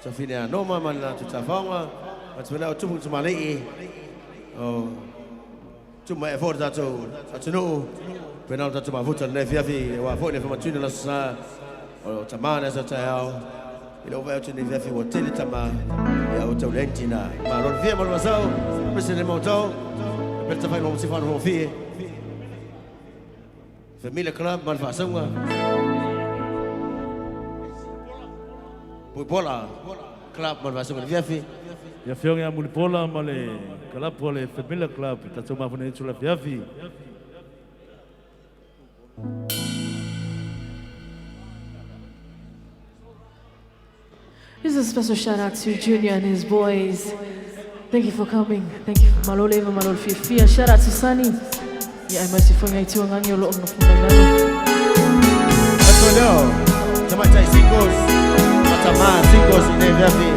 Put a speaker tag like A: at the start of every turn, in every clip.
A: Safina noma mana tu tafonga, atmena tu tu malai. Oh, tu mai for da tu, atnu. Penal da tu ma futa ne fiafi, wa fo ne fa matuna la sa. O tamana sa tao. Ilo vai tu ne fiafi wa tele tama. Ya o tu lentina. Ma ron via mal masau, presene moto. Per ta fai no si fa no fi. Família Club mal fa songa. Bola club mal masuk ke Fiafi.
B: Ya fiong ya muli bola male club pole Família Club ta cuma fune chula Fiafi.
C: This is a special shout out to Junior and his boys. Thank you for coming. Thank you for Malole and Malol Fifi. Shout out to Sunny. Yeah, I must have found you on your long of
A: That's all yo. Sama cai singles. Sama singles in Fiafi.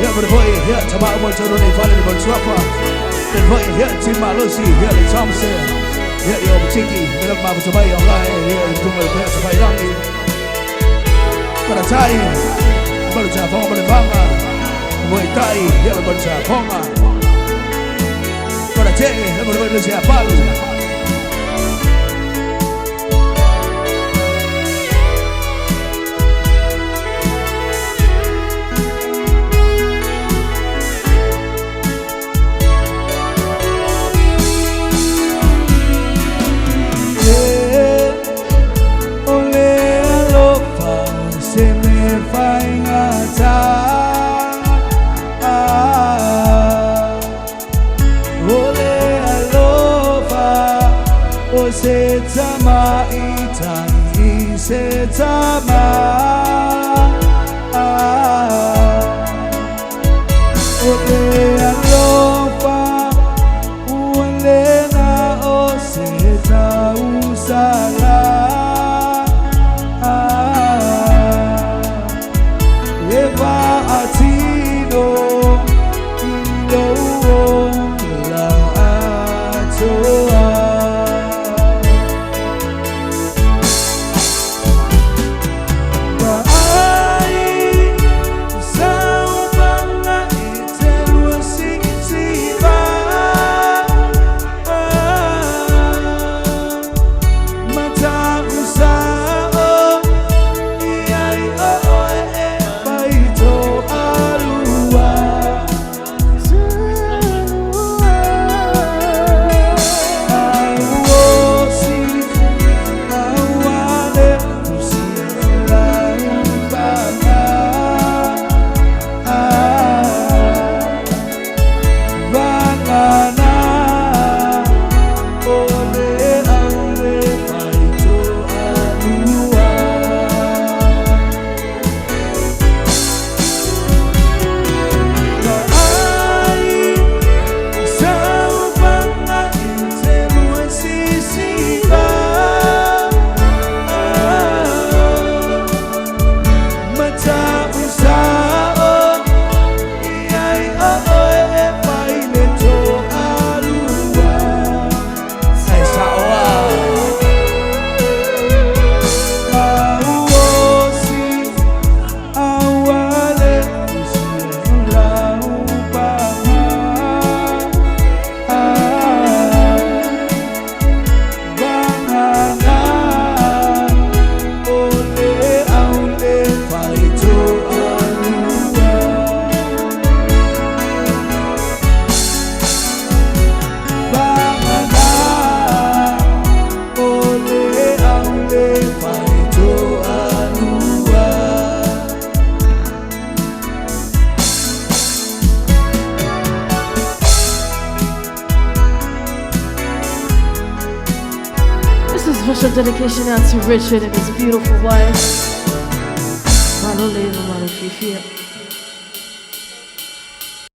D: Yeah, but the boy here, tomorrow morning, don't they follow the bunch rapper. The boy here, Tim Malosi, here, the Thompson. Yeah, yo, Tiki, the look map to buy your line, here, the two more players to buy Langi. But a tie, but it's a form of the banga. Boy, tie, here, the bunch of Ponga. But a tell you, the boy, let's say a ball. Setama itai setama ole alofa ole na o seta usala eva atino ilo la atoa.
C: Special dedication out to Richard and his beautiful wife, Malo Leva, Malo Fifia.